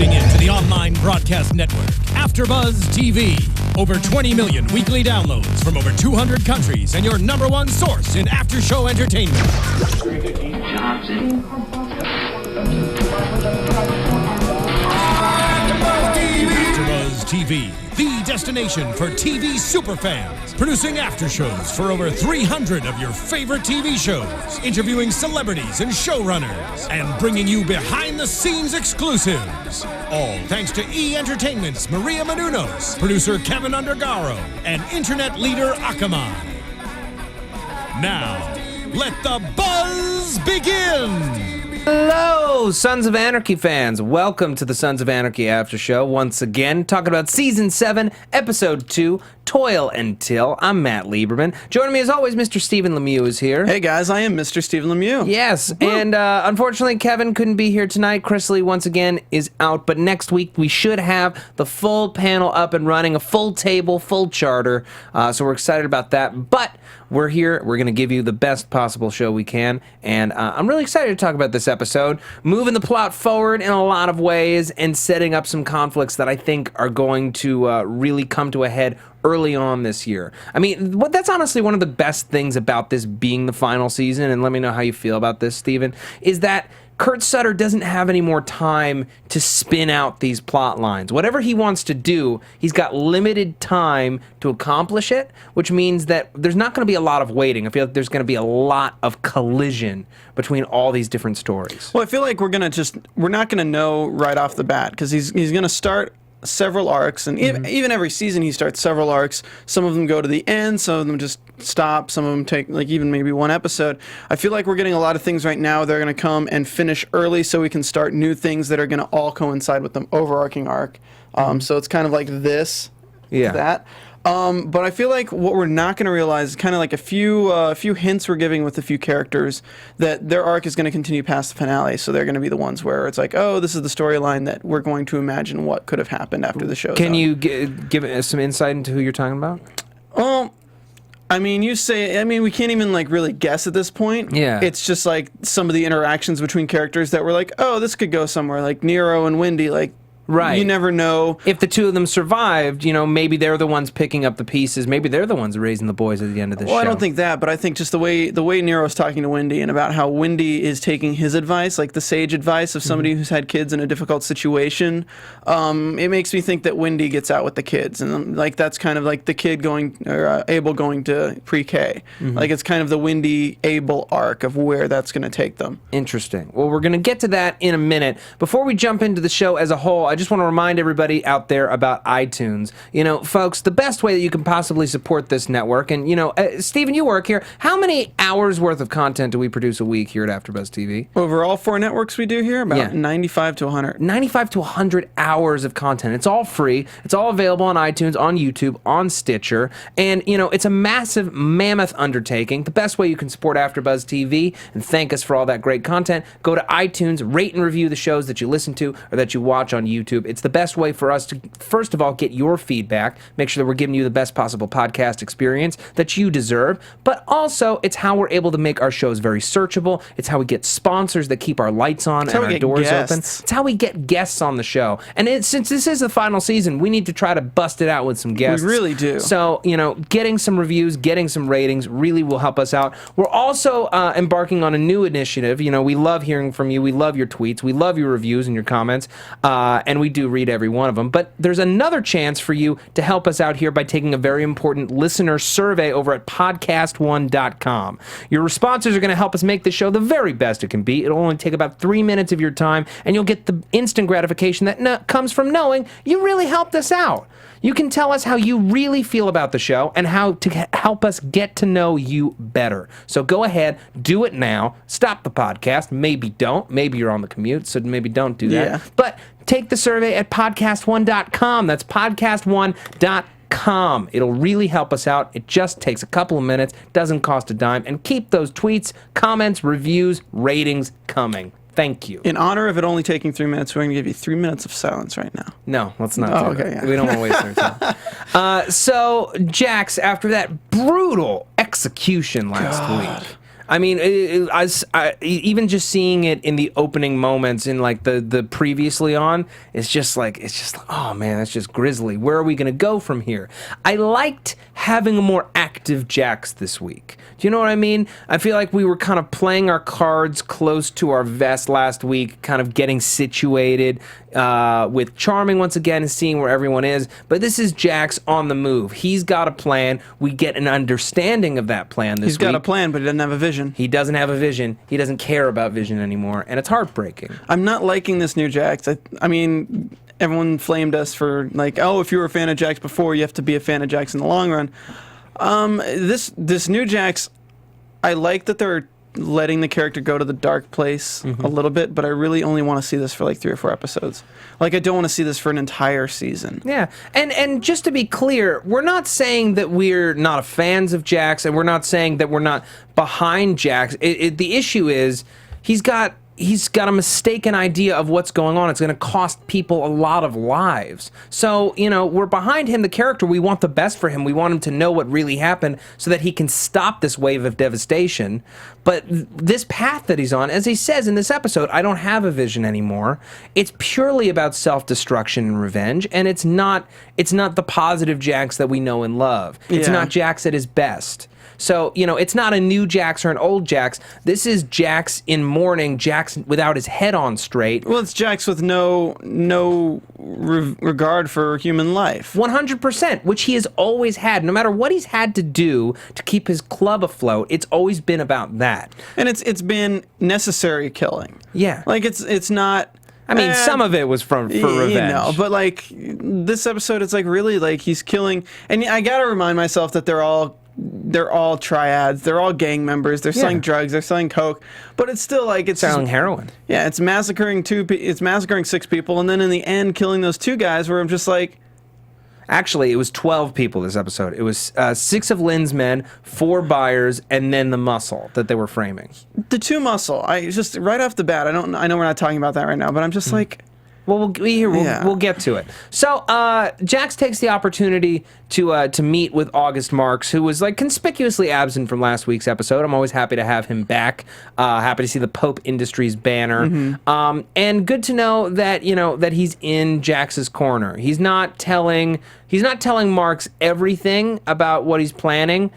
tuning in to the online broadcast network, AFTERBUZZ TV. Over 20 million weekly downloads from over 200 countries and your #1 source in after-show entertainment. AFTERBUZZ TV, the destination for TV superfans. Producing aftershows for over 300 of your favorite TV shows. Interviewing celebrities and showrunners. And bringing you behind-the-scenes exclusives. All thanks to E! Entertainment's Maria Menounos, producer Kevin Undergaro, and internet leader Akamai. Now, let the buzz begin! Hello, Sons of Anarchy fans. Welcome to the Sons of Anarchy After Show. Once again, talking about Season 7, Episode 2, Toil and Till. I'm Matt Lieberman. Joining me as always, Mr. Stephen Lemieux is here. Hey guys, I am Mr. Stephen Lemieux. Yes, and unfortunately Kevin couldn't be here tonight. Chris Lee once again is out, but next week we should have the full panel up and running, a full table, full charter, so we're excited about that. But we're here, we're going to give you the best possible show we can, and I'm really excited to talk about this episode, moving the plot forward in a lot of ways and setting up some conflicts that I think are going to really come to a head early on this year. I mean, that's honestly one of the best things about this being the final season, and let me know how you feel about this, Steven, is that Kurt Sutter doesn't have any more time to spin out these plot lines. Whatever he wants to do, he's got limited time to accomplish it, which means that there's not going to be a lot of waiting. I feel like there's going to be a lot of collision between all these different stories. Well, I feel like we're not going to know right off the bat, because he's going to start several arcs, and even every season he starts several arcs. Some of them go to the end, some of them just stop, some of them take like even maybe one episode. I feel like we're getting a lot of things right now. They're going to come and finish early so we can start new things that are going to all coincide with the overarching arc. So it's kind of like this, that. But I feel like what we're not going to realize is kind of like a few hints we're giving with a few characters that their arc is going to continue past the finale. So they're going to be the ones where it's like, oh, this is the storyline that we're going to imagine what could have happened after the show. Can you give us some insight into who you're talking about? I mean, we can't even like really guess at this point. Yeah. It's just like some of the interactions between characters that were like, oh, this could go somewhere. Like Nero and Wendy, like. Right. You never know. If the two of them survived, you know, maybe they're the ones picking up the pieces. Maybe they're the ones raising the boys at the end of the show. Well, I don't think that, but I think just the way Nero's talking to Wendy and about how Wendy is taking his advice, like the sage advice of somebody who's had kids in a difficult situation, it makes me think that Wendy gets out with the kids. And like that's kind of like the kid Abel going to pre-K. Like it's kind of the Wendy Abel arc of where that's going to take them. Interesting. Well, we're going to get to that in a minute. Before we jump into the show as a whole, I just want to remind everybody out there about iTunes. You know, folks, the best way that you can possibly support this network, and, you know, Stephen, you work here. How many hours worth of content do we produce a week here at AfterBuzz TV? Over all 4 networks we do here, about 95 to 100. 95 to 100 hours of content. It's all free. It's all available on iTunes, on YouTube, on Stitcher, and, you know, it's a massive, mammoth undertaking. The best way you can support AfterBuzz TV and thank us for all that great content, go to iTunes, rate and review the shows that you listen to or that you watch on YouTube. It's the best way for us to, first of all, get your feedback, make sure that we're giving you the best possible podcast experience that you deserve, but also it's how we're able to make our shows very searchable. It's how we get sponsors that keep our lights on and our doors open. It's how we get guests on the show. And since this is the final season, we need to try to bust it out with some guests. We really do. So, you know, getting some reviews, getting some ratings really will help us out. We're also embarking on a new initiative. You know, we love hearing from you. We love your tweets. We love your reviews and your comments. And we do read every one of them, but there's another chance for you to help us out here by taking a very important listener survey over at podcast1.com. Your responses are going to help us make the show the very best it can be. It'll only take about 3 minutes of your time, and you'll get the instant gratification that comes from knowing you really helped us out. You can tell us how you really feel about the show and how to help us get to know you better. So go ahead, do it now. Stop the podcast. Maybe don't. Maybe you're on the commute, so maybe don't do that. Yeah. But take the survey at podcast1.com. That's podcast1.com. It'll really help us out. It just takes a couple of minutes, doesn't cost a dime, and keep those tweets, comments, reviews, ratings coming. Thank you. In honor of it only taking 3 minutes, we're going to give you 3 minutes of silence right now. No, let's not do that. Yeah. We don't want to waste our time. So, Jax, after that brutal execution last week, I mean, even just seeing it in the opening moments in like the previously on, it's just like, oh man, that's just grisly. Where are we going to go from here? I liked having a more active Jax this week. Do you know what I mean? I feel like we were kind of playing our cards close to our vest last week, kind of getting situated with Charming once again and seeing where everyone is. But this is Jax on the move. He's got a plan. We get an understanding of that plan this week. He's got a plan, but he doesn't have a vision. He doesn't have a vision. He doesn't care about vision anymore, and it's heartbreaking. I'm not liking this new Jax. I mean, everyone flamed us for like, oh, if you were a fan of Jax before, you have to be a fan of Jax in the long run. This new Jax, I like that they're letting the character go to the dark place a little bit, but I really only want to see this for like 3 or 4 episodes. Like, I don't want to see this for an entire season. Yeah, and just to be clear, we're not saying that we're not fans of Jax, and we're not saying that we're not behind Jax. The issue is he's got a mistaken idea of what's going on. It's going to cost people a lot of lives. So, you know, we're behind him, the character. We want the best for him. We want him to know what really happened so that he can stop this wave of devastation. But this path that he's on, as he says in this episode, I don't have a vision anymore. It's purely about self-destruction and revenge, and it's not the positive Jax that we know and love. It's not Jax at his best. So, you know, it's not a new Jax or an old Jax. This is Jax in mourning, Jax without his head on straight. Well, it's Jax with no regard for human life. 100%, which he has always had. No matter what he's had to do to keep his club afloat, it's always been about that. And it's been necessary killing. Yeah. Like, it's not... I mean, some of it was for revenge. You know, but like, this episode, it's like really like he's killing... And I gotta remind myself that they're all triads. They're all gang members. They're selling drugs. They're selling coke. But it's still like it's selling heroin. Yeah, it's massacring 6 people, and then in the end, killing those 2 guys. Where I'm just like, actually, it was 12 people this episode. It was 6 of Lynn's men, 4 buyers, and then the muscle that they were framing. The 2 muscle. I just right off the bat. I know we're not talking about that right now, but I'm just like. Well, we'll get to it. So, Jax takes the opportunity to meet with August Marks, who was like conspicuously absent from last week's episode. I'm always happy to have him back. Happy to see the Pope Industries banner. And good to know that that he's in Jax's corner. He's not telling Marks everything about what he's planning.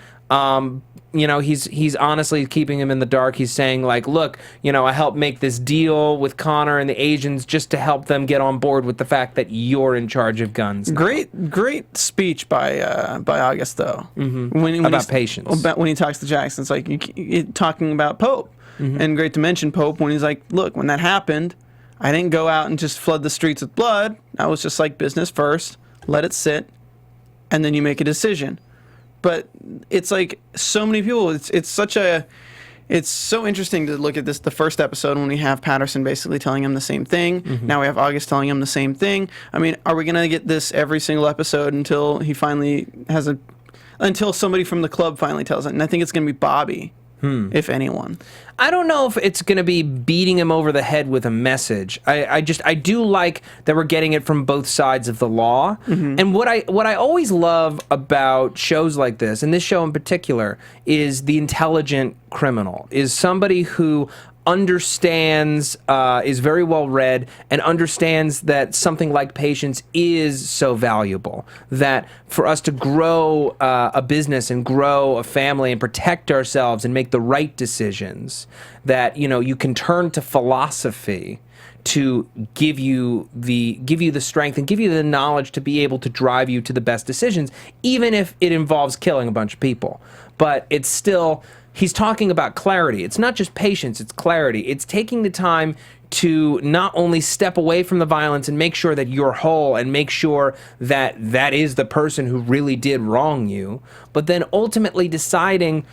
He's honestly keeping him in the dark. He's saying, like, look, I helped make this deal with Connor and the Asians just to help them get on board with the fact that you're in charge of guns now. Great speech by August, though. When about patience. When he talks to Jackson, it's like talking about Pope. And great to mention Pope when he's like, look, when that happened, I didn't go out and just flood the streets with blood. I was just like, business first, let it sit, and then you make a decision. But it's like so many people. It's so interesting to look at the first episode when we have Patterson basically telling him the same thing. Now we have August telling him the same thing. I mean, are we gonna get this every single episode until he finally until somebody from the club finally tells it? And I think it's gonna be Bobby. If anyone. I don't know if it's going to be beating him over the head with a message. I do like that we're getting it from both sides of the law. And what I always love about shows like this, and this show in particular, is the intelligent criminal, is somebody who understands, is very well read, and understands that something like patience is so valuable, that for us to grow a business and grow a family and protect ourselves and make the right decisions, that you can turn to philosophy to give you the strength and give you the knowledge to be able to drive you to the best decisions, even if it involves killing a bunch of people. But it's still... He's talking about clarity. It's not just patience, it's clarity. It's taking the time to not only step away from the violence and make sure that you're whole and make sure that that is the person who really did wrong you, but then ultimately deciding,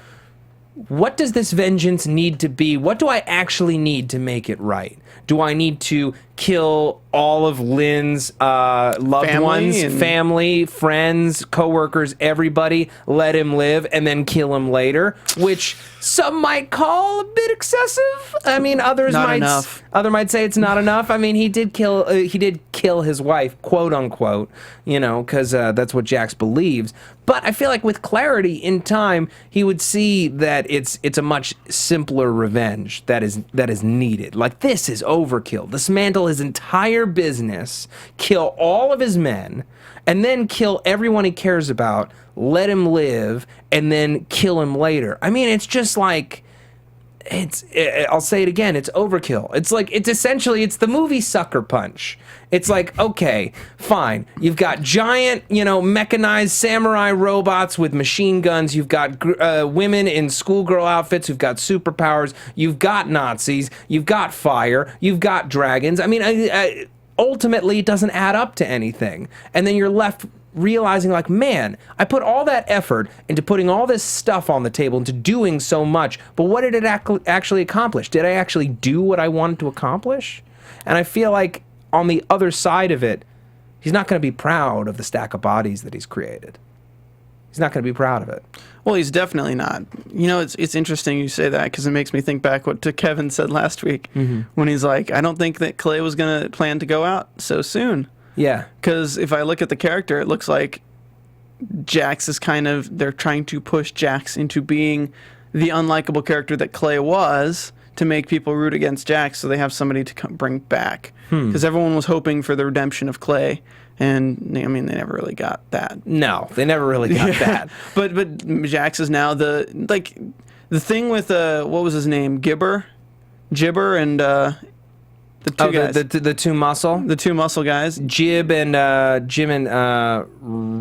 what does this vengeance need to be? What do I actually need to make it right? Do I need to kill all of Lynn's loved ones, family, friends, coworkers, everybody, let him live, and then kill him later, which some might call a bit excessive. I mean, others might say it's not enough. I mean, he did kill his wife, quote unquote, because that's what Jax believes. But I feel like with clarity in time, he would see that it's a much simpler revenge that is needed. Like, this is overkill. Dismantle his entire business, kill all of his men, and then kill everyone he cares about, let him live, and then kill him later. I mean, it's just like, I'll say it again, it's overkill. It's essentially the movie Sucker Punch. It's like, okay, fine. You've got giant, mechanized samurai robots with machine guns. You've got women in schoolgirl outfits who've got superpowers. You've got Nazis. You've got fire. You've got dragons. I mean, ultimately, it doesn't add up to anything. And then you're left realizing, like, man, I put all that effort into putting all this stuff on the table, into doing so much, but what did it actually accomplish? Did I actually do what I wanted to accomplish? And I feel like on the other side of it, he's not going to be proud of the stack of bodies that he's created. He's not going to be proud of it. Well, he's definitely not. It's interesting you say that, because it makes me think back what Kevin said last week when he's like, I don't think that Clay was going to plan to go out so soon. Yeah. Because if I look at the character, it looks like Jax is they're trying to push Jax into being the unlikable character that Clay was, to make people root against Jax, so they have somebody to bring back. Because everyone was hoping for the redemption of Clay, and I mean, they never really got that. No, they never really got that. But Jax is now the thing with what was his name, Gibber, and the two guys, the two muscle guys, Jim and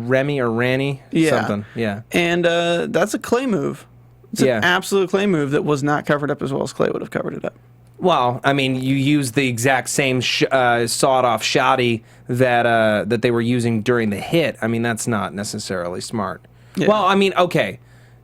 Remy or Ranny, something. Yeah, and that's a Clay move. It's an absolute Clay move that was not covered up as well as Clay would have covered it up. Well, I mean, you used the exact same sawed-off shoddy that they were using during the hit. I mean, that's not necessarily smart. Yeah. Well, I mean, okay.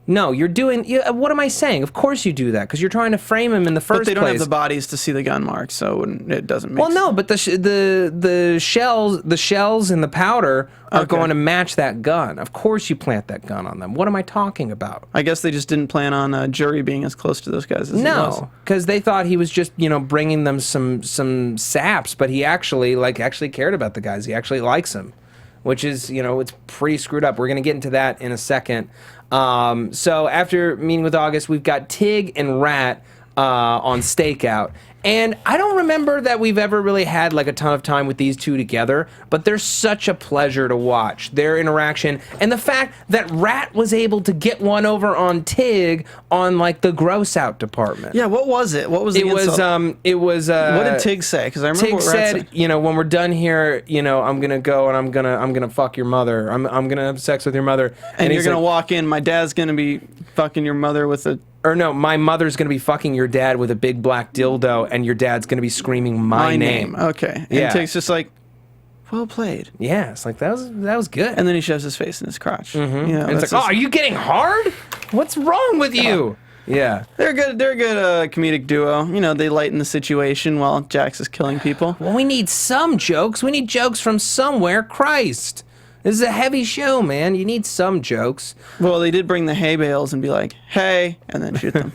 No, you're doing... what am I saying? Of course you do that, because you're trying to frame him in the first place. But they don't have the bodies to see the gun marks, so it doesn't make sense. Well, no, but the shells and the powder are going to match that gun. Of course you plant that gun on them. What am I talking about? I guess they just didn't plan on Jury being as close to those guys as he was. No, because they thought he was just, bringing them some saps, but he actually cared about the guys. He actually likes them, which is, it's pretty screwed up. We're going to get into that in a second. So after meeting with August, we've got Tig and Rat on stakeout. And I don't remember that we've ever really had like a ton of time with these two together, but they're such a pleasure to watch. Their interaction and the fact that Rat was able to get one over on Tig on like the gross out department. Yeah, what was it? What was the insult? It was what did Tig say? Because I remember Tig what Rat said, when we're done here, I'm gonna go and I'm gonna fuck your mother. I'm gonna have sex with your mother. And you're gonna walk in. My dad's gonna be fucking your mother with a. Or no, my mother's going to be fucking your dad with a big black dildo, and your dad's going to be screaming my name. Okay. And Tig's just like, well played. Yeah, it's like, that was good. And then he shoves his face in his crotch. Mm-hmm. And it's like, oh, are you getting hard? What's wrong with you? Yeah. They're good comedic duo. They lighten the situation while Jax is killing people. Well, we need some jokes. We need jokes from somewhere. Christ. This is a heavy show, man. You need some jokes. Well, they did bring the hay bales and be like, hey, and then shoot them.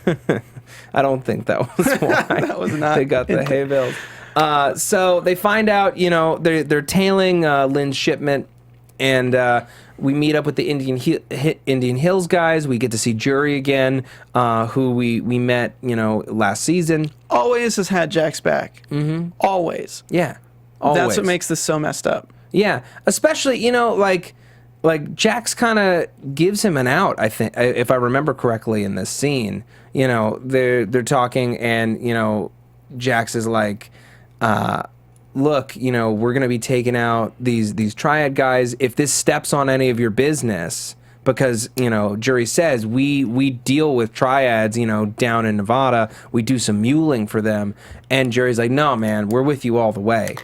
I don't think that was why. That was not. They got the hay bales. So they find out, they're tailing Lynn's shipment, and we meet up with the Indian Hills guys. We get to see Jury again, who we met, last season. Always has had Jack's back. Mm-hmm. Always. Yeah. Always. That's what makes this so messed up. Yeah, especially, like Jax kind of gives him an out, I think, if I remember correctly in this scene. They're talking, and, Jax is like, look, we're going to be taking out these triad guys. If this steps on any of your business, because, Jury says, we deal with triads, down in Nevada. We do some muling for them. And Jury's like, no, man, we're with you all the way.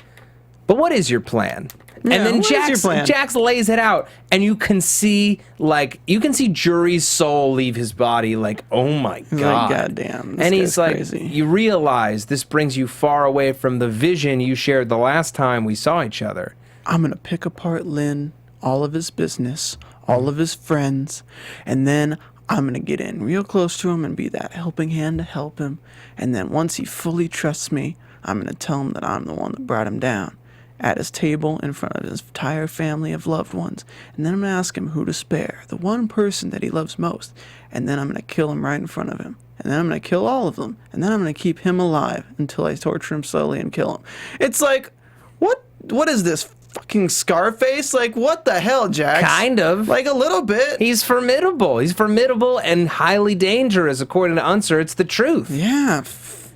But what is your plan? Yeah, and then what is your plan? Jax lays it out, and you can see Jury's soul leave his body. Like, oh my god, goddamn! This and he's guy's like, crazy. you realize this brings you far away from the vision you shared the last time we saw each other. I'm gonna pick apart Lynn, all of his business, all of his friends, and then I'm gonna get in real close to him and be that helping hand to help him. And then once he fully trusts me, I'm gonna tell him that I'm the one that brought him down at his table in front of his entire family of loved ones. And then I'm gonna ask him who to spare, the one person that he loves most. And then I'm gonna kill him right in front of him. And then I'm gonna kill all of them. And then I'm gonna keep him alive until I torture him slowly and kill him. It's like, what is this? Fucking Scarface? Like, what the hell, Jax? Kind of. Like, a little bit. He's formidable. He's formidable and highly dangerous, according to Unser. It's the truth. Yeah.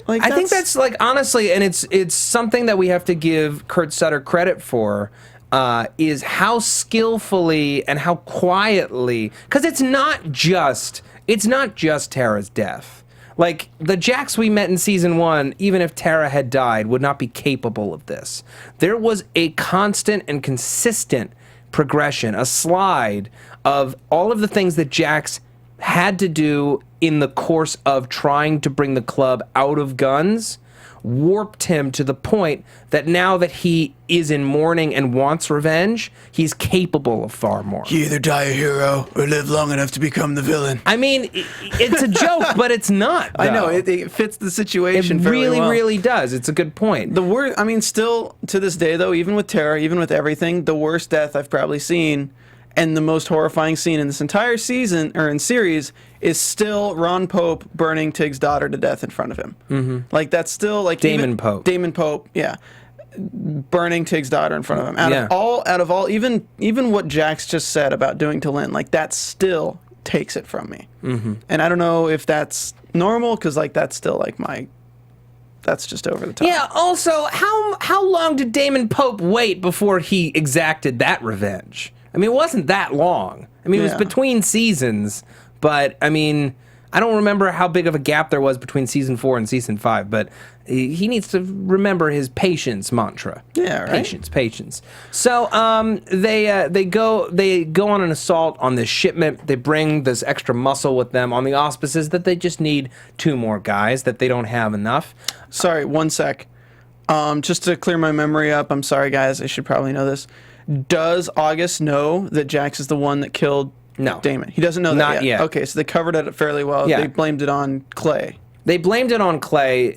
Like, I think that's like, honestly, and it's something that we have to give Kurt Sutter credit for, is how skillfully and how quietly, because it's not just Tara's death. Like, the Jax we met in season 1, even if Tara had died, would not be capable of this. There was a constant and consistent progression, a slide of all of the things that Jax had to do in the course of trying to bring the club out of guns, warped him to the point that now that he is in mourning and wants revenge, he's capable of far more. You either die a hero or live long enough to become the villain. I mean, it's a joke, but it's not. I know, though. it fits the situation It fairly really, well. really does. It's a good point. The worst, I mean, still to this day, though, even with Tara, even with everything, the worst death I've probably seen and the most horrifying scene in this entire season, or in series, is still Ron Pope burning Tig's daughter to death in front of him. Mm-hmm. Like, that's still, like... Damon Pope, yeah. Burning Tig's daughter in front of him. Out of all, even what Jax just said about doing to Lynn, like, that still takes it from me. Mm-hmm. And I don't know if that's normal, because, like, that's still, like, that's just over the top. Yeah, also, how long did Damon Pope wait before he exacted that revenge? I mean, it wasn't that long. I mean, it was between seasons, but, I mean, I don't remember how big of a gap there was between season 4 and season 5, but he needs to remember his patience mantra. Yeah, right. Patience. So they go on an assault on this shipment. They bring this extra muscle with them on the auspices that they just need 2 more guys, that they don't have enough. Sorry, 1 sec. Just to clear my memory up, I'm sorry, guys. I should probably know this. Does August know that Jax is the one that killed Damon? He doesn't know that Not yet. Okay, so they covered it fairly well. Yeah. They blamed it on Clay. They blamed it on Clay,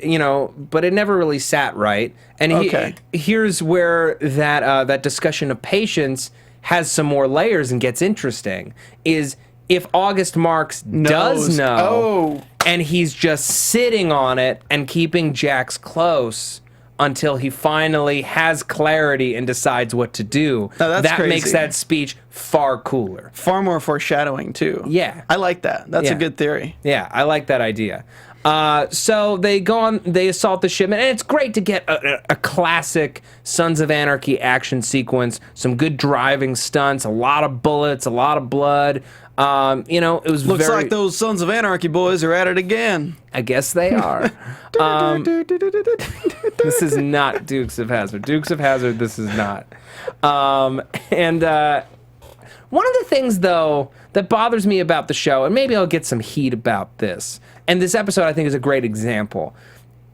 but it never really sat right. And here's where that discussion of patience has some more layers and gets interesting. Is if August Marks does know, and he's just sitting on it and keeping Jax close until he finally has clarity and decides what to do. Now, that's crazy. Makes that speech far cooler. Far more foreshadowing, too. Yeah. I like that. That's a good theory. Yeah, I like that idea. So they go on, they assault the shipment, and it's great to get a classic Sons of Anarchy action sequence, some good driving stunts, a lot of bullets, a lot of blood. It was Looks like those Sons of Anarchy boys are at it again. I guess they are. This is not Dukes of Hazzard. Dukes of Hazzard, this is not. One of the things, though, that bothers me about the show, and maybe I'll get some heat about this, and this episode I think is a great example.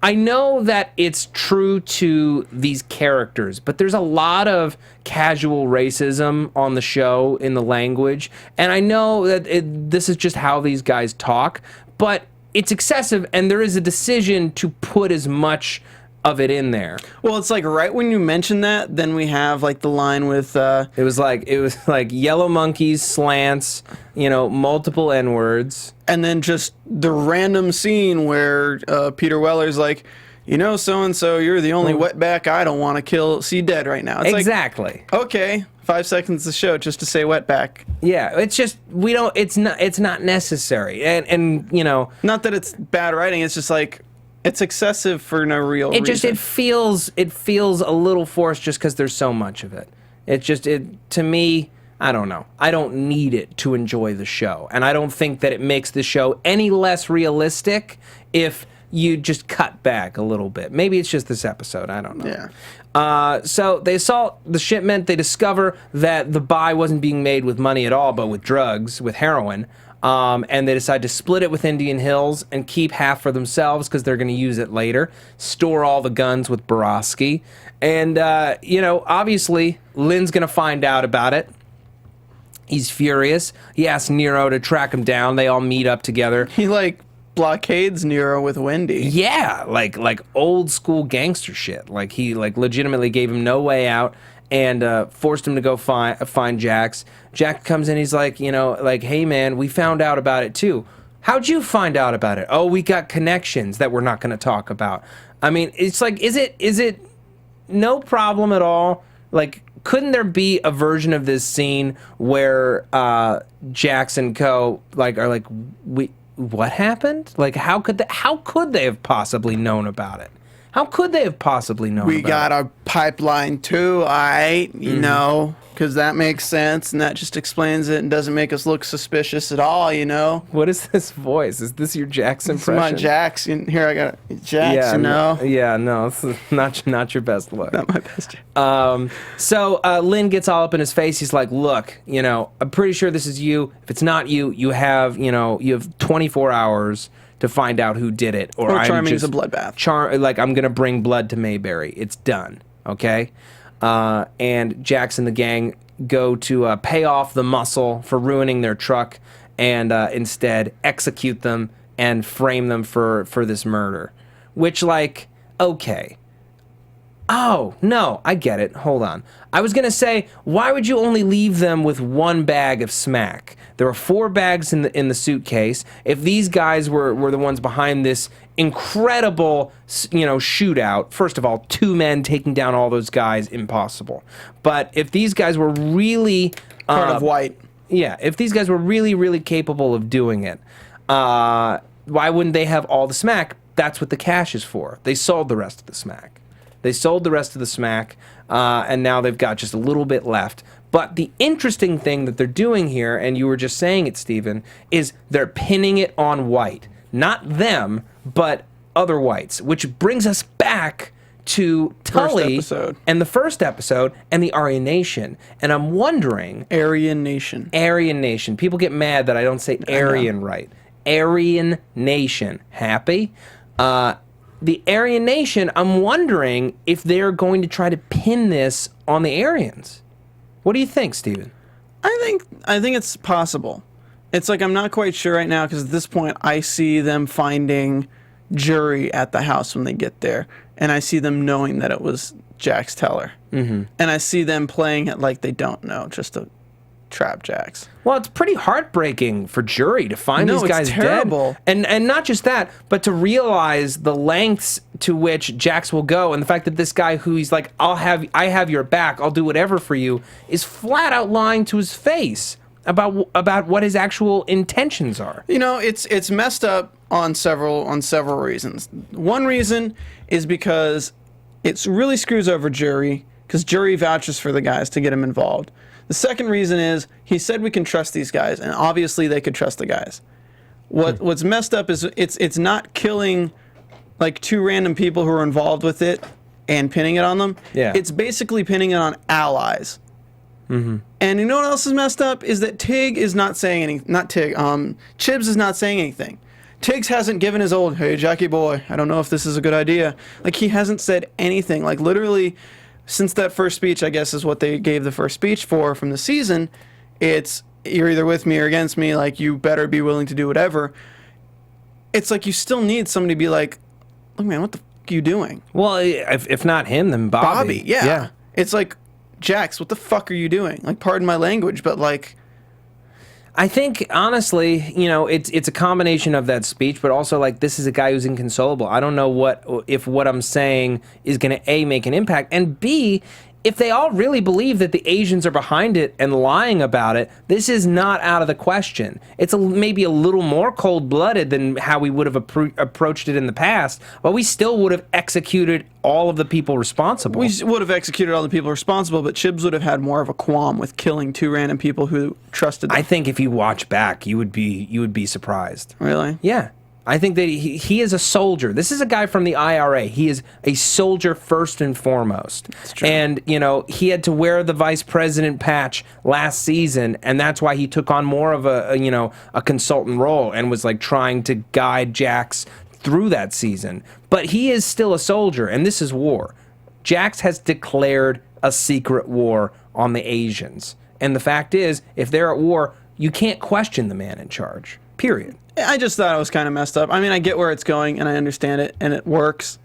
I know that it's true to these characters, but there's a lot of casual racism on the show in the language, and I know that this is just how these guys talk, but it's excessive, and there is a decision to put as much of it in there. Well, it's like right when you mention that, then we have like the line with it was like yellow monkeys, slants, multiple N-words. And then just the random scene where Peter Weller's like, so-and-so, you're the only wetback I don't want to see dead right now. It's exactly. Like, okay, 5 seconds of the show just to say wetback. Yeah, it's just, it's not necessary. And Not that it's bad writing, it's just like, it's excessive for no real reason. It feels a little forced just because there's so much of it. To me, I don't know. I don't need it to enjoy the show. And I don't think that it makes the show any less realistic if you just cut back a little bit. Maybe it's just this episode. I don't know. Yeah. So they assault the shipment. They discover that the buy wasn't being made with money at all, but with drugs, with heroin. And they decide to split it with Indian Hills and keep half for themselves because they're going to use it later. Store all the guns with Borowski. And, obviously, Lynn's going to find out about it. He's furious. He asks Nero to track him down. They all meet up together. He, blockades Nero with Wendy. Yeah, like old school gangster shit. Like he legitimately gave him no way out and forced him to go find Jax. Jack comes in, he's like, hey man, we found out about it too. How'd you find out about it? Oh, we got connections that we're not going to talk about. I mean, it's like, is it no problem at all? Like, couldn't there be a version of this scene where Jax and Co. are like, what happened? Like, how could they have possibly known about it? How could they have possibly known about it? We got a pipeline too, you know, because that makes sense, and that just explains it and doesn't make us look suspicious at all, you know? What is this voice? Is this your Jax impression? It's my Jax. Here, I got Jax, no, this is not your best look. Not my best. So Lynn gets all up in his face. He's like, look, I'm pretty sure this is you. If it's not you, you have 24 hours to find out who did it. Or Charming's a bloodbath. I'm going to bring blood to Mayberry. It's done, okay? And Jax and the gang go to pay off the muscle for ruining their truck and instead execute them and frame them for this murder. Which, okay. Oh, no, I get it. Hold on. I was going to say, why would you only leave them with one bag of smack? There were 4 bags in the suitcase. If these guys were the ones behind this incredible, shootout, first of all, 2 men taking down all those guys, impossible. But if these guys were really... Part of White. Yeah, if these guys were really, really capable of doing it, why wouldn't they have all the smack? That's what the cash is for. They sold the rest of the smack. And now they've got just a little bit left. But the interesting thing that they're doing here, and you were just saying it, Stephen, is they're pinning it on White. Not them, but other Whites, which brings us back to Tully and the first episode and the Aryan Nation. And I'm wondering... Aryan Nation. People get mad that I don't say Aryan right. Aryan Nation. Happy? The Aryan Nation, I'm wondering if they're going to try to pin this on the Aryans. What do you think, Steven? I think it's possible. It's like I'm not quite sure right now because at this point I see them finding jury at the house when they get there, and I see them knowing that it was Jax Teller. Mm-hmm. And I see them playing it like they don't know, just to trap Jax. Well, it's pretty heartbreaking for jury to find these guys terrible. dead. And not just that, but to realize the lengths to which Jax will go, and the fact that this guy who he's like, I have your back, I'll do whatever for you, is flat out lying to his face about what his actual intentions are. It's messed up on several reasons. One reason is because it really screws over jury, because jury vouches for the guys to get him involved. The second reason is he said we can trust these guys, and obviously they could trust the guys. What's messed up is it's not killing 2 random people who are involved with it and pinning it on them. Yeah. It's basically pinning it on allies. Mm-hmm. And you know what else is messed up is that Tig is not saying anything. Not Tig. Chibs is not saying anything. Tiggs hasn't given his old, hey Jackie boy, I don't know if this is a good idea. He hasn't said anything. Literally. Since that first speech, I guess, is what they gave the first speech for from the season, it's you're either with me or against me, you better be willing to do whatever. It's you still need somebody to be like, look, man, what the fuck are you doing? Well, if not him, then Bobby. Yeah. It's Jax, what the fuck are you doing? Pardon my language, but I think, honestly, it's a combination of that speech, but also, this is a guy who's inconsolable. I don't know if what I'm saying is going to, A, make an impact, and B, if they all really believe that the Asians are behind it and lying about it, this is not out of the question. It's maybe a little more cold-blooded than how we would have approached it in the past, but we still would have executed all of the people responsible. We would have executed all the people responsible, but Chibs would have had more of a qualm with killing 2 random people who trusted them. I think if you watch back, you would be surprised. Really? Yeah. I think that he is a soldier. This is a guy from the IRA. He is a soldier first and foremost. That's true. And, you know, he had to wear the vice president patch last season, and that's why he took on more of a consultant role and was like trying to guide Jax through that season. But he is still a soldier, and this is war. Jax has declared a secret war on the Asians. And the fact is, if they're at war, you can't question the man in charge. Period. I just thought it was kind of messed up. I mean, I get where it's going, and I understand it, and it works.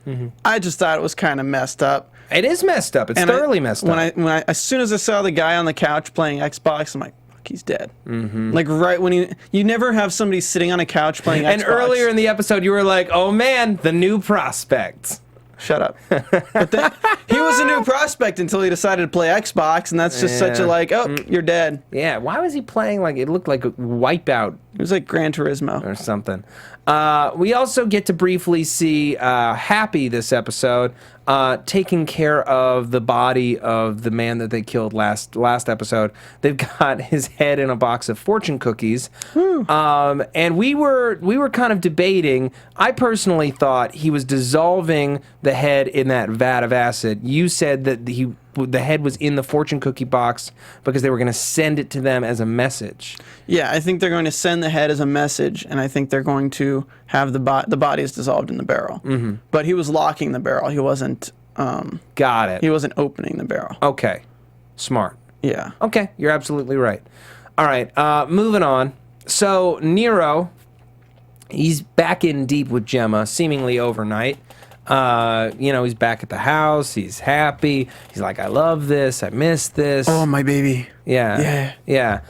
I just thought it was kind of messed up. It is messed up. It's thoroughly messed up. When I, as soon as I saw the guy on the couch playing Xbox, I'm like, fuck, he's dead. Like right when you never have somebody sitting on a couch playing Xbox. And earlier in the episode, you were like, oh man, the new prospect. Shut up. But then, he was a new prospect until he decided to play Xbox, and that's just such a like, oh, you're dead. Yeah, why was he playing like, it looked like a Wipeout It was like Gran Turismo. or something. We also get to briefly see Happy this episode taking care of the body of the man that they killed last episode. They've got his head in a box of fortune cookies, and we were kind of debating. I personally thought he was dissolving the head in that vat of acid. You said that the head was in the fortune cookie box because they were going to send it to them as a message. Yeah, I think they're going to send the head as a message, and I think they're going to have the body is dissolved in the barrel. But he was locking the barrel. He wasn't. Got it. He wasn't opening the barrel. Okay, smart. Yeah. Okay, you're absolutely right. All right, moving on. So Nero, he's back in deep with Gemma, seemingly overnight. He's back at the house. He's happy. He's like, I love this. I miss this. Oh, my baby. Yeah. Yeah. Yeah.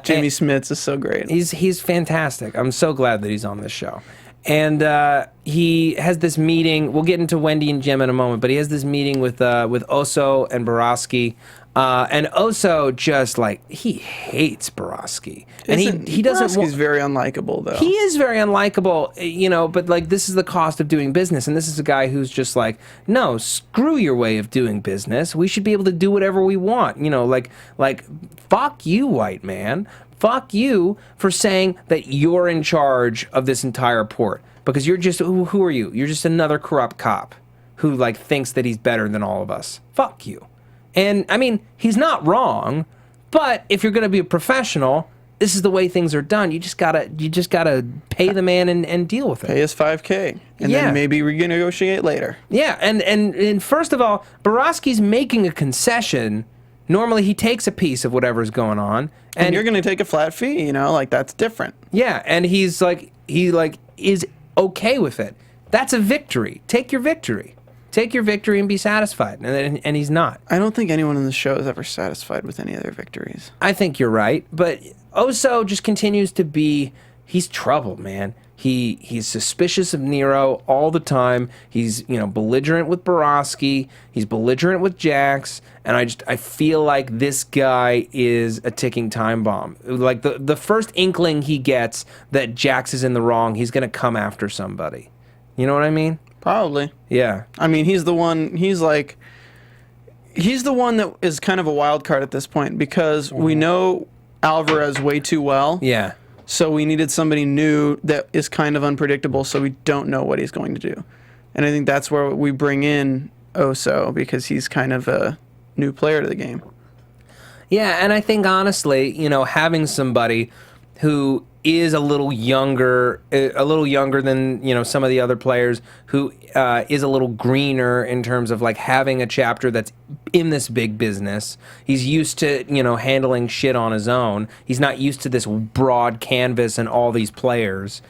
Jimmy Smits is so great. He's fantastic. I'm so glad that he's on this show. And he has this meeting. We'll get into Wendy and Gemma in a moment, but he has this meeting with Oso and Borowski. And Oso just like he hates Borowski, and he doesn't. Borowski's very unlikable, though. He is very unlikable, but like this is the cost of doing business, and this is a guy who's just like, no, screw your way of doing business. We should be able to do whatever we want. Like fuck you, white man. Fuck you for saying that you're in charge of this entire port because you're just who are you? You're just another corrupt cop who like thinks that he's better than all of us. Fuck you. And I mean, he's not wrong, but if you're going to be a professional, this is the way things are done. You just gotta pay the man and deal with it. Pay his $5K, and then maybe renegotiate later. Yeah, and first of all, Borowski's making a concession. Normally, he takes a piece of whatever's going on, and you're going to take a flat fee. Like that's different. Yeah, and he is okay with it. That's a victory. Take your victory. Take your victory and be satisfied. And he's not. I don't think anyone in the show is ever satisfied with any of their victories. I think you're right. But Oso just continues to be... He's troubled, man. He's suspicious of Nero all the time. He's, belligerent with Borowski. He's belligerent with Jax. And I feel like this guy is a ticking time bomb. Like, the first inkling he gets that Jax is in the wrong, he's going to come after somebody. You know what I mean? Probably. Yeah. I mean, he's the one that is kind of a wild card at this point because we know Alvarez way too well. Yeah. So we needed somebody new that is kind of unpredictable so we don't know what he's going to do. And I think that's where we bring in Oso because he's kind of a new player to the game. Yeah, and I think honestly, having somebody who is a little younger than some of the other players, who is a little greener in terms of like having a chapter that's in this big business. He's used to handling shit on his own. He's not used to this broad canvas and all these players.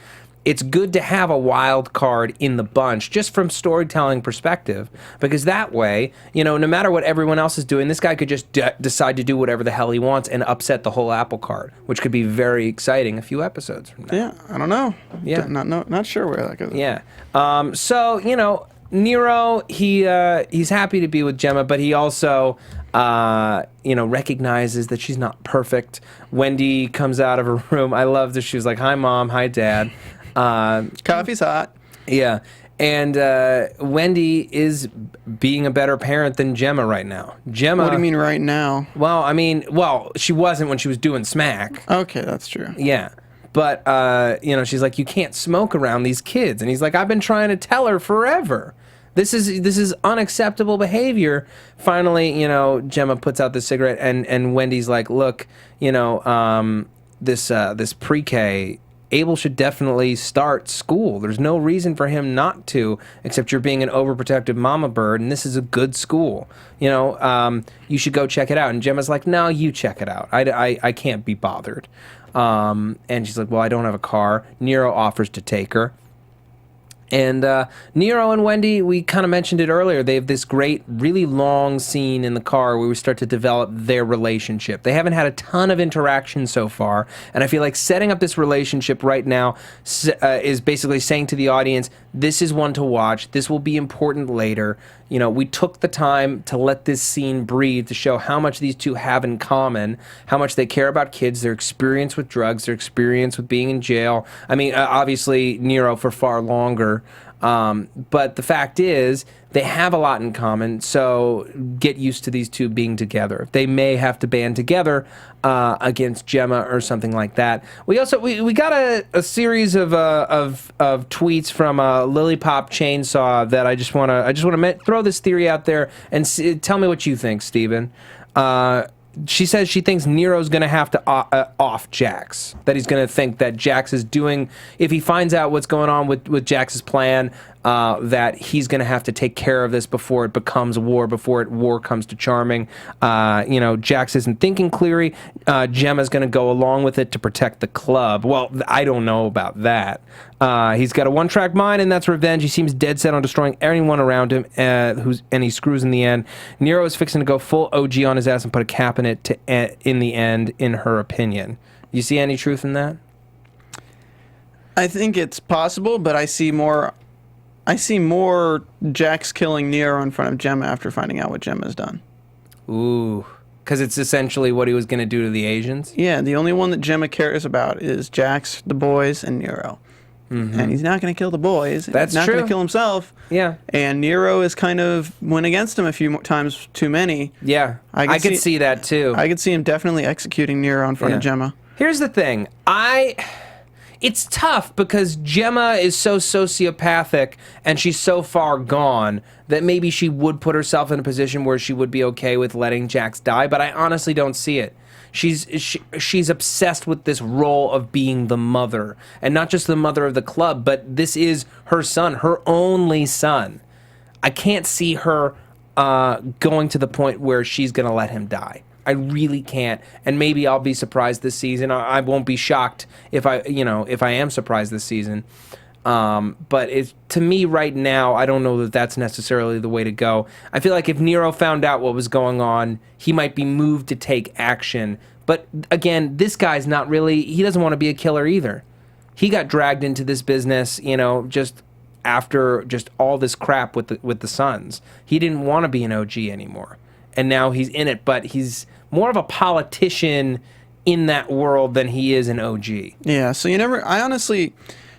It's good to have a wild card in the bunch, just from storytelling perspective, because that way, no matter what everyone else is doing, this guy could just decide to do whatever the hell he wants and upset the whole apple cart, which could be very exciting a few episodes from now. Yeah, I don't know. Yeah, not sure where that goes. Yeah. So Nero, he's happy to be with Gemma, but he also recognizes that she's not perfect. Wendy comes out of her room. I love that she was like, "Hi, Mom. Hi, Dad." Coffee's hot. Yeah. And Wendy is being a better parent than Gemma right now. Gemma. What do you mean right now? Well, she wasn't when she was doing smack. Okay, that's true. Yeah. But, she's like, you can't smoke around these kids. And he's like, I've been trying to tell her forever. This is unacceptable behavior. Finally, Gemma puts out the cigarette, and Wendy's like, look, this pre-K, Abel should definitely start school. There's no reason for him not to, except you're being an overprotective mama bird, and this is a good school. You should go check it out. And Gemma's like, no, you check it out. I can't be bothered. And she's like, well, I don't have a car. Nero offers to take her. And Nero and Wendy, we kind of mentioned it earlier, they have this great, really long scene in the car where we start to develop their relationship. They haven't had a ton of interaction so far, and I feel like setting up this relationship right now is basically saying to the audience, this is one to watch, this will be important later. We took the time to let this scene breathe to show how much these two have in common, how much they care about kids, their experience with drugs, their experience with being in jail. I mean, obviously, Nero for far longer. But the fact is, they have a lot in common, so get used to these two being together. They may have to band together against Gemma or something like that. We also we got a series of tweets from Lily Pop Chainsaw that I just want to throw this theory out there and tell me what you think, Steven. She says she thinks Nero's going to have to off Jax. That he's going to think that Jax is doing, if he finds out what's going on with Jax's plan, that he's going to have to take care of this before it becomes war, before war comes to Charming. Jax isn't thinking clearly. Gemma's going to go along with it to protect the club. Well, I don't know about that. He's got a one-track mind, and that's revenge. He seems dead set on destroying anyone around him, and he screws in the end. Nero is fixing to go full OG on his ass and put a cap in it in the end, in her opinion. You see any truth in that? I think it's possible, but I see more Jax killing Nero in front of Gemma after finding out what Gemma's done. Ooh. Because it's essentially what he was going to do to the Asians? Yeah, the only one that Gemma cares about is Jax, the boys, and Nero. Mm-hmm. And he's not going to kill the boys. That's true. He's not going to kill himself. Yeah. And Nero is kind of went against him a few times too many. Yeah. I could see that too. I could see him definitely executing Nero in front of Gemma. Here's the thing. It's tough because Gemma is so sociopathic and she's so far gone that maybe she would put herself in a position where she would be okay with letting Jax die, but I honestly don't see it. She's obsessed with this role of being the mother, and not just the mother of the club, but this is her son, her only son. I can't see her going to the point where she's going to let him die. I really can't, and maybe I'll be surprised this season. I won't be shocked if I am surprised this season. But to me right now, I don't know that that's necessarily the way to go. I feel like if Nero found out what was going on, he might be moved to take action. But again, this guy's not really, he doesn't want to be a killer either. He got dragged into this business, just after just all this crap with the Sons. He didn't want to be an OG anymore. And now he's in it, but he's more of a politician in that world than he is an OG. Yeah, so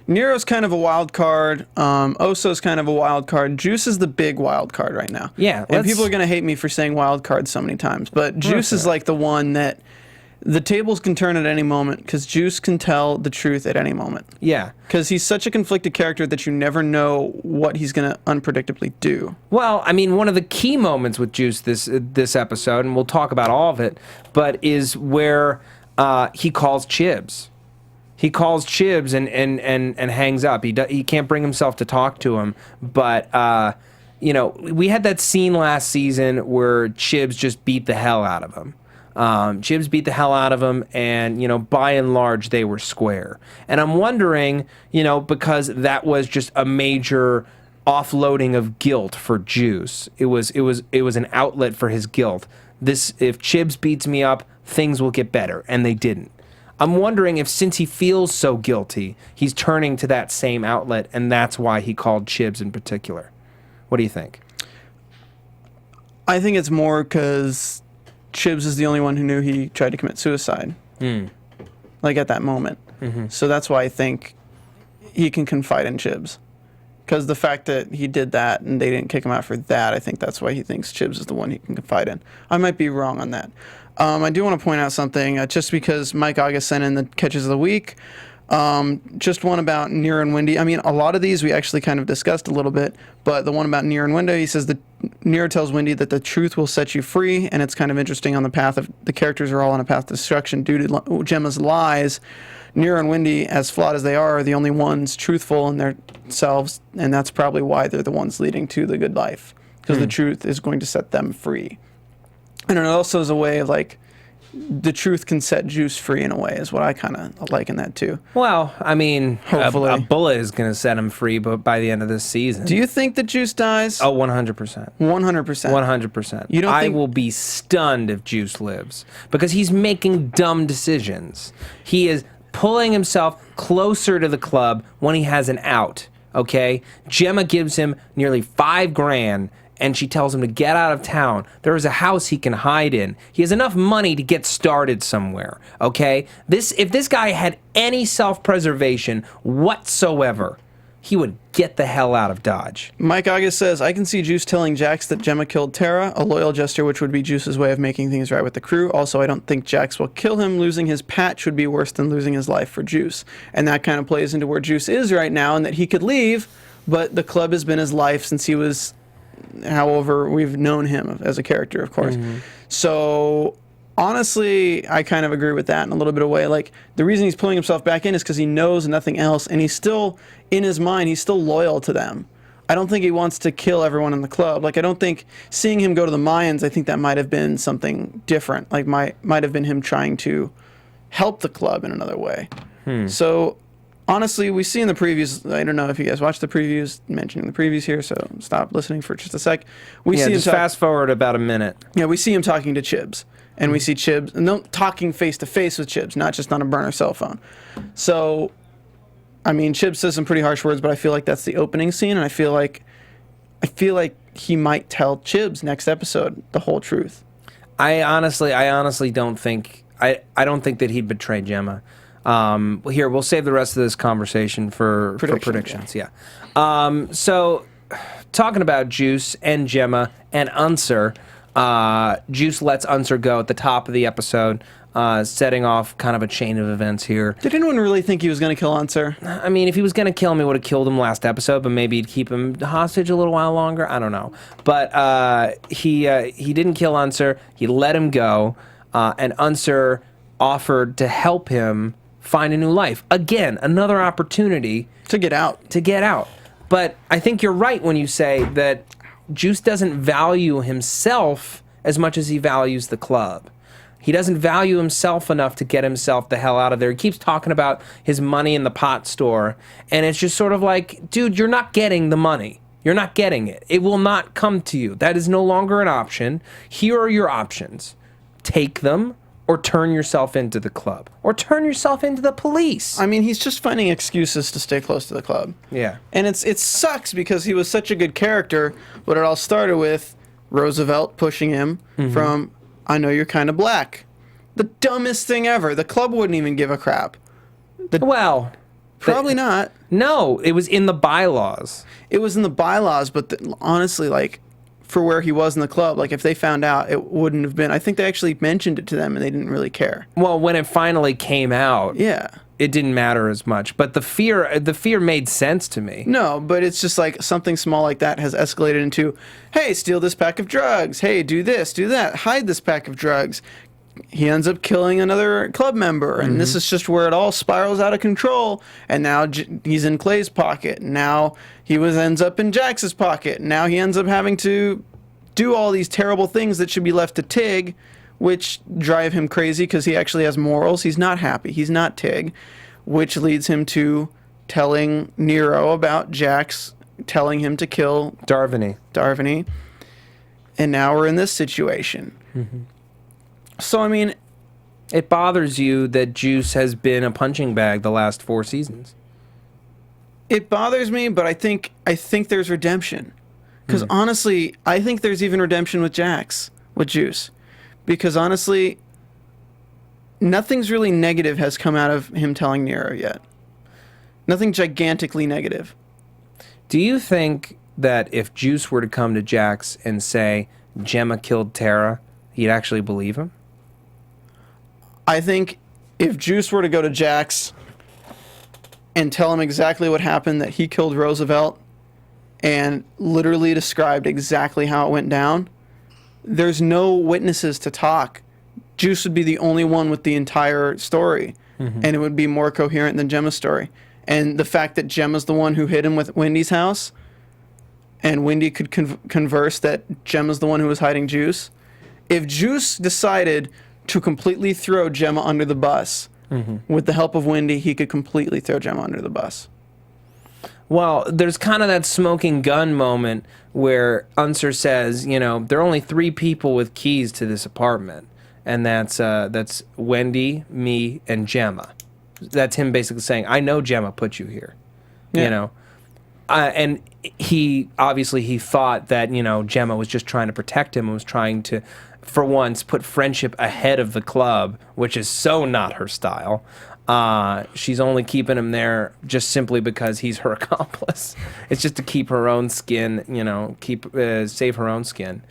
Nero's kind of a wild card. Oso's kind of a wild card. Juice is the big wild card right now. Yeah. And people are going to hate me for saying wild card so many times, but Juice is like the one that the tables can turn at any moment because Juice can tell the truth at any moment. Yeah. Because he's such a conflicted character that you never know what he's going to unpredictably do. Well, I mean, one of the key moments with Juice this episode, and we'll talk about all of it, but is where he calls Chibs. He calls Chibs and hangs up. He can't bring himself to talk to him, but we had that scene last season where Chibs just beat the hell out of him. Chibs beat the hell out of him, and by and large they were square. And I'm wondering, because that was just a major offloading of guilt for Juice. It was an outlet for his guilt. If Chibs beats me up, things will get better, and they didn't. I'm wondering if, since he feels so guilty, he's turning to that same outlet, and that's why he called Chibs in particular. What do you think? I think it's more because Chibs is the only one who knew he tried to commit suicide. Like at that moment. Mm-hmm. So that's why I think he can confide in Chibs. Because the fact that he did that and they didn't kick him out for that, I think that's why he thinks Chibs is the one he can confide in. I might be wrong on that. I do want to point out something, just because Mike August sent in the catches of the week. Just one about Nero and Wendy. I mean, a lot of these we actually kind of discussed a little bit, but the one about Nero and Wendy, he says that Nero tells Wendy that the truth will set you free, and it's kind of interesting on the path of the characters are all on a path to destruction due to Gemma's lies. Nero and Wendy, as flawed as they are the only ones truthful in themselves, and that's probably why they're the ones leading to the good life, because the truth is going to set them free. And it also is a way of like, the truth can set Juice free in a way, is what I kind of like in that too. Well, I mean, Hopefully. a bullet is going to set him free, but by the end of this season. Do you think that Juice dies? Oh, 100%. 100%. 100%. You don't I think... will be stunned if Juice lives, because he's making dumb decisions. He is pulling himself closer to the club when he has an out, okay? Gemma gives him nearly $5,000, and she tells him to get out of town. There is a house he can hide in. He has enough money to get started somewhere, okay? If this guy had any self-preservation whatsoever, he would get the hell out of Dodge. Mike August says, I can see Juice telling Jax that Gemma killed Tara, a loyal gesture which would be Juice's way of making things right with the crew. Also, I don't think Jax will kill him. Losing his patch would be worse than losing his life for Juice. And that kind of plays into where Juice is right now, and that he could leave, but the club has been his life since he was, however we've known him as a character, of course. So honestly, I kind of agree with that in a little bit of way. Like, the reason he's pulling himself back in is because he knows nothing else, and he's still, in his mind, he's still loyal to them. I don't think he wants to kill everyone in the club. Like, I don't think seeing him go to the Mayans, I think that might have been something different. Like, might have been him trying to help the club in another way. So honestly, we see in the previews, I don't know if you guys watched the previews, mentioning the previews here, so stop listening for just a sec. We see just him fast forward about a minute. Yeah, we see him talking to Chibs. And we see Chibs, and talking face-to-face with Chibs, not just on a burner cell phone. So, I mean, Chibs says some pretty harsh words, but I feel like that's the opening scene, and I feel like he might tell Chibs next episode the whole truth. I honestly don't think I don't think that he'd betray Gemma. Here, we'll save the rest of this conversation for predictions. Yeah. So, talking about Juice and Gemma and Unser, Juice lets Unser go at the top of the episode, setting off kind of a chain of events here. Did anyone really think he was going to kill Unser? I mean, if he was going to kill him, he would have killed him last episode, but maybe he'd keep him hostage a little while longer. I don't know. But he didn't kill Unser. He let him go, and Unser offered to help him find a new life. Again, another opportunity to get out. But I think you're right when you say that Juice doesn't value himself as much as he values the club. He doesn't value himself enough to get himself the hell out of there. He keeps talking about his money in the pot store, and it's just sort of like, dude, you're not getting the money. You're not getting it. It will not come to you. That is no longer an option. Here are your options. Take them, or turn yourself into the club, or turn yourself into the police. I mean, he's just finding excuses to stay close to the club. Yeah. And it sucks because he was such a good character, but it all started with Roosevelt pushing him from, I know you're kind of black. The dumbest thing ever. The club wouldn't even give a crap. Probably not. No, it was in the bylaws. It was in the bylaws, but honestly, like, for where he was in the club, like, if they found out, it wouldn't have been. I think they actually mentioned it to them, and they didn't really care. Well, when it finally came out, yeah, it didn't matter as much. But the fear made sense to me. No, but it's just like something small like that has escalated into, hey, steal this pack of drugs. Hey, do this, do that. Hide this pack of drugs. He ends up killing another club member, and this is just where it all spirals out of control. And now he's in Clay's pocket. Now he ends up in Jax's pocket. Now he ends up having to do all these terrible things that should be left to Tig, which drive him crazy because he actually has morals. He's not happy. He's not Tig, which leads him to telling Nero about Jax, telling him to kill Darvany. And now we're in this situation. So, I mean, it bothers you that Juice has been a punching bag the last 4 seasons. It bothers me, but I think there's redemption. Because honestly, I think there's even redemption with Juice. Because honestly, nothing's really negative has come out of him telling Nero yet. Nothing gigantically negative. Do you think that if Juice were to come to Jax and say, Gemma killed Tara, he'd actually believe him? I think if Juice were to go to Jax and tell him exactly what happened, that he killed Roosevelt, and literally described exactly how it went down, there's no witnesses to talk. Juice would be the only one with the entire story, and it would be more coherent than Gemma's story. And the fact that Gemma's the one who hid him with Wendy's house, and Wendy could converse that Gemma's the one who was hiding Juice. If Juice decided to completely throw Gemma under the bus, with the help of Wendy, he could completely throw Gemma under the bus. Well, there's kind of that smoking gun moment where Unser says, you know, there are only 3 people with keys to this apartment, and that's Wendy, me, and Gemma. That's him basically saying, I know Gemma put you here, you know. And he thought that, you know, Gemma was just trying to protect him and was trying to, for once, put friendship ahead of the club, which is so not her style. She's only keeping him there just simply because he's her accomplice. It's just to keep her own skin, you know, save her own skin.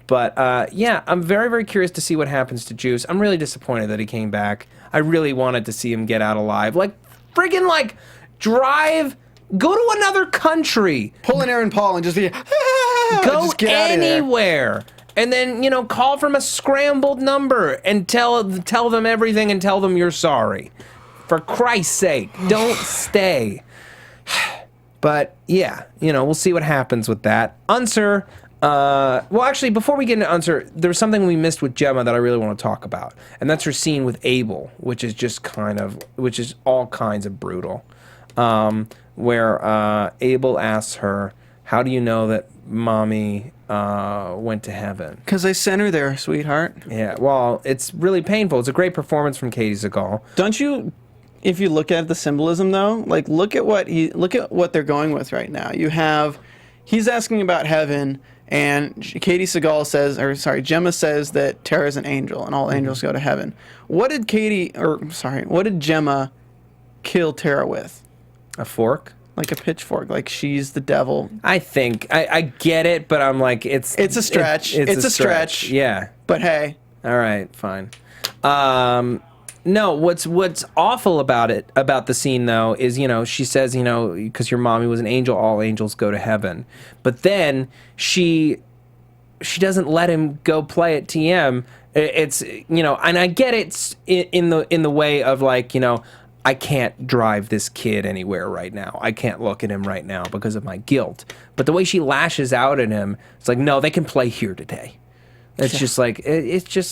But yeah, I'm very, very curious to see what happens to Juice. I'm really disappointed that he came back. I really wanted to see him get out alive. Like, friggin' like, go to another country. Pull an Aaron Paul and just be, go just get anywhere. And then, you know, call from a scrambled number and tell them everything and tell them you're sorry. For Christ's sake, don't stay. But, yeah, you know, we'll see what happens with that. Unser, well, actually, before we get into Unser, there was something we missed with Gemma that I really want to talk about. And that's her scene with Abel, which is all kinds of brutal. Where Abel asks her, how do you know that Mommy went to heaven? Because I sent her there, sweetheart. Yeah, well, it's really painful. It's a great performance from Katie Seagal. Don't you, if you look at the symbolism though, like look at what they're going with right now. You have, he's asking about heaven, and Gemma says that Tara's an angel and all angels go to heaven. What did Gemma kill Tara with? A fork? Like a pitchfork, like she's the devil. I think I get it, but I'm like it's a stretch. It's a stretch. Yeah. But hey. All right, fine. No, what's awful about the scene though is, you know, she says, you know, because your mommy was an angel, all angels go to heaven. But then she doesn't let him go play at TM. It's, you know, and I get it's in the way of like, you know, I can't drive this kid anywhere right now. I can't look at him right now because of my guilt. But the way she lashes out at him, it's like, no, they can play here today. It's just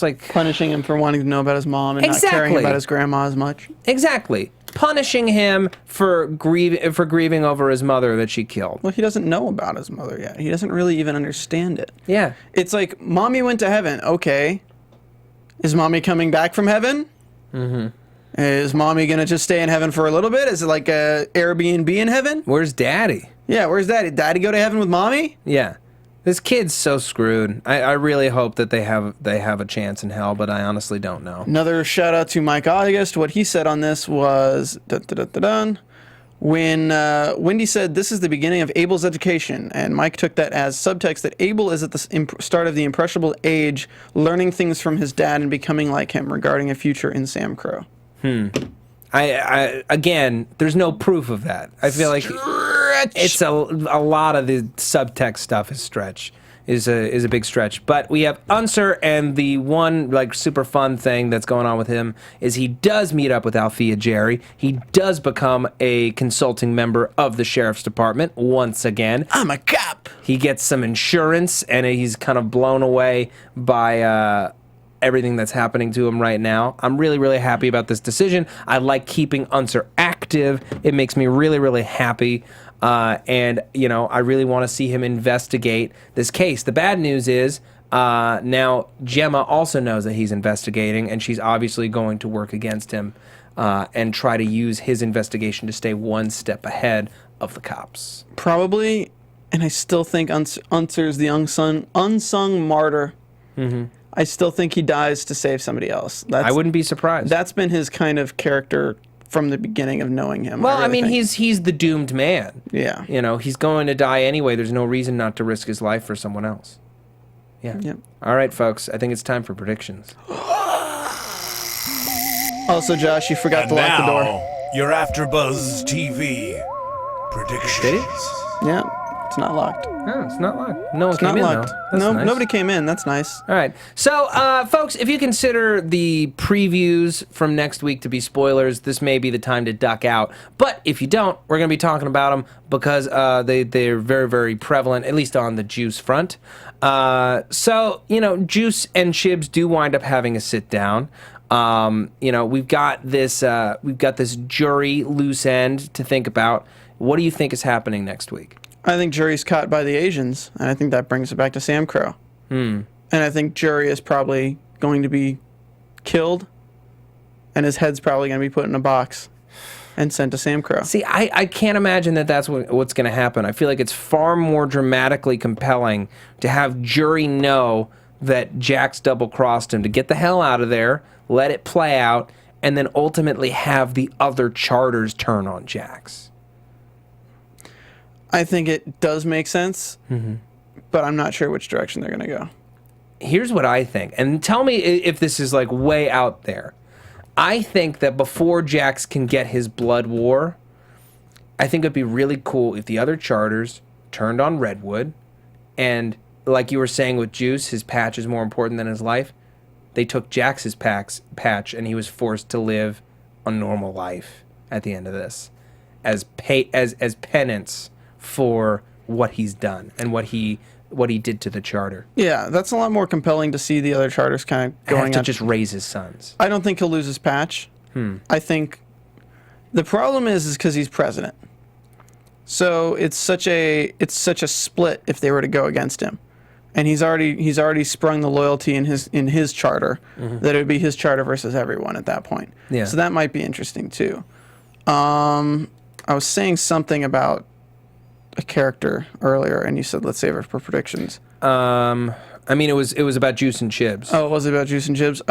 like punishing him for wanting to know about his mom and not caring about his grandma as much. Exactly. Punishing him for grieving over his mother that she killed. Well, he doesn't know about his mother yet. He doesn't really even understand it. Yeah. It's like, Mommy went to heaven. Okay. Is Mommy coming back from heaven? Mm-hmm. Is Mommy going to just stay in heaven for a little bit? Is it like a Airbnb in heaven? Where's Daddy? Yeah, where's Daddy? Daddy go to heaven with Mommy? Yeah. This kid's so screwed. I really hope that they have a chance in hell, but I honestly don't know. Another shout out to Mike August. What he said on this was, when Wendy said, this is the beginning of Abel's education, and Mike took that as subtext that Abel is at the start of the impressionable age, learning things from his dad and becoming like him regarding a future in Sam Crow. I again, there's no proof of that. I feel like it's a lot of the subtext stuff is a big stretch. But we have Unser, and the one like super fun thing that's going on with him is he does meet up with Althea Jerry. He does become a consulting member of the sheriff's department once again. I'm a cop. He gets some insurance, and he's kind of blown away by everything that's happening to him right now. I'm really, really happy about this decision. I like keeping Unser active. It makes me really, really happy. And, you know, I really want to see him investigate this case. The bad news is now Gemma also knows that he's investigating, and she's obviously going to work against him and try to use his investigation to stay one step ahead of the cops. Probably, and I still think Unser's the unsung martyr. Mm-hmm. I still think he dies to save somebody else. I wouldn't be surprised. That's been his kind of character from the beginning of knowing him. Well, I mean, he's the doomed man. Yeah. You know, he's going to die anyway. There's no reason not to risk his life for someone else. Yeah. Yep. All right, folks. I think it's time for predictions. Also, Josh, you forgot to lock the door. your AfterBuzz TV predictions. Did he? Yeah, it's not locked. Oh, it's not locked. No one It's came not in, locked. though. That's nice. Nobody came in. That's nice. All right. So, folks, if you consider the previews from next week to be spoilers, this may be the time to duck out. But if you don't, we're going to be talking about them because they're very, very prevalent, at least on the Juice front. So, Juice and Chibs do wind up having a sit down. We've got this jury loose end to think about. What do you think is happening next week? I think Jury's caught by the Asians, and I think that brings it back to Sam Crow. And I think Jury is probably going to be killed, and his head's probably going to be put in a box and sent to Sam Crow. See, I can't imagine that that's what's going to happen. I feel like it's far more dramatically compelling to have Jury know that Jax double-crossed him, to get the hell out of there, let it play out, and then ultimately have the other charters turn on Jax. I think it does make sense, but I'm not sure which direction they're going to go. Here's what I think, and tell me if this is like way out there. I think that before Jax can get his blood war, I think it'd be really cool if the other charters turned on Redwood, and like you were saying with Juice, his patch is more important than his life. They took Jax's patch, and he was forced to live a normal life at the end of this, as penance for what he's done and what he did to the charter. Yeah, that's a lot more compelling to see the other charters kind of going to just raise his sons. I don't think he'll lose his patch. I think the problem is because he's president. So it's such a split if they were to go against him, and he's already sprung the loyalty in his charter that it would be his charter versus everyone at that point. Yeah. So that might be interesting too. I was saying something about a character earlier, and you said let's save it for predictions. It was about Juice and Chibs. Oh, was it about Juice and Chibs?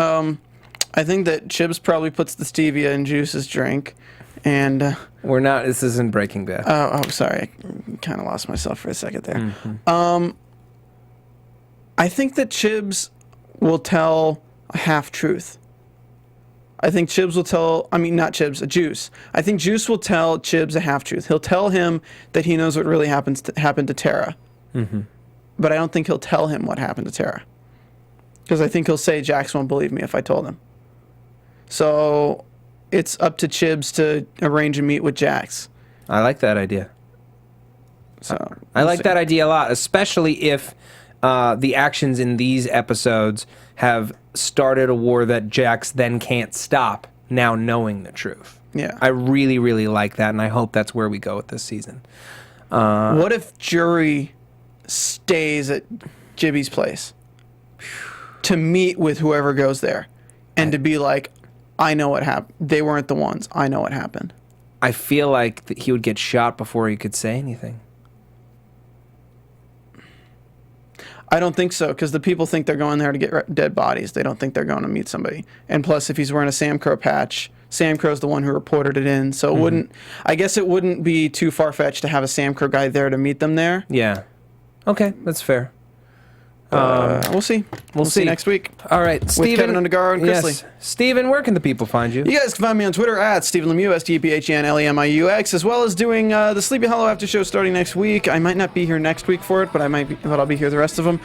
I think that Chibs probably puts the stevia in Juice's drink, and we're not. This isn't Breaking Bad. Oh, sorry, I kind of lost myself for a second there. I think that Chibs will tell a half truth. I think Chibs will tell, not Chibs, Juice. I think Juice will tell Chibs a half-truth. He'll tell him that he knows what really happened to Tara. But I don't think he'll tell him what happened to Tara. Because I think he'll say, Jax won't believe me if I told him. So it's up to Chibs to arrange a meet with Jax. I like that idea. So I like that idea a lot, especially if the actions in these episodes have started a war that Jax then can't stop, now knowing the truth. Yeah. I really, really like that, and I hope that's where we go with this season. What if Jury stays at Gibby's place to meet with whoever goes there and to be like, I know what happened. They weren't the ones. I know what happened. I feel like he would get shot before he could say anything. I don't think so, because the people think they're going there to get dead bodies. They don't think they're going to meet somebody. And plus, if he's wearing a Sam Crow patch, Sam Crow's the one who reported it in, so it wouldn't. I guess it wouldn't be too far-fetched to have a Sam Crow guy there to meet them there. Yeah. Okay, that's fair. We'll see. We'll see next week. All right, Steven. With Kevin Undergaro and Chris Lee. Steven, where can the people find you? You guys can find me on Twitter at Stephen Lemieux, STEPHENLEMIUX, as well as doing the Sleepy Hollow After Show starting next week. I might not be here next week for it, but I'll be here the rest of them.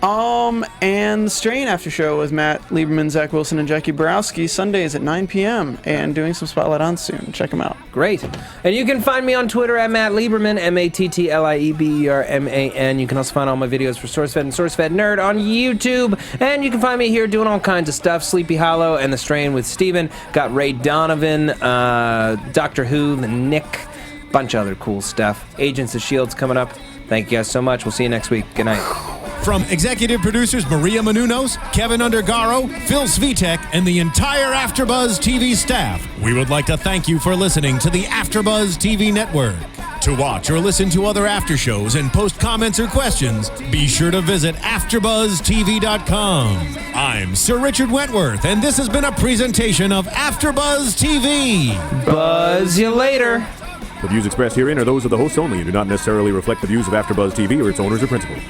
And the Strain After Show with Matt Lieberman, Zach Wilson, and Jackie Borowski, Sundays at 9 p.m. and doing some Spotlight on soon. Check them out. Great. And you can find me on Twitter at Matt Lieberman, MATTLIEBERMAN. You can also find all my videos for SourceFed and SourceFed Nerd on YouTube. And you can find me here doing all kinds of stuff. Sleepy Hollow and the Strain with Steven. Got Ray Donovan, Doctor Who, the Nick, bunch of other cool stuff. Agents of S.H.I.E.L.D.'s coming up. Thank you guys so much. We'll see you next week. Good night. From executive producers Maria Menounos, Kevin Undergaro, Phil Svitek, and the entire AfterBuzz TV staff, we would like to thank you for listening to the AfterBuzz TV network. To watch or listen to other after shows and post comments or questions, be sure to visit AfterBuzzTV.com. I'm Sir Richard Wentworth, and this has been a presentation of AfterBuzz TV. Buzz you later. The views expressed herein are those of the hosts only and do not necessarily reflect the views of AfterBuzz TV or its owners or principals.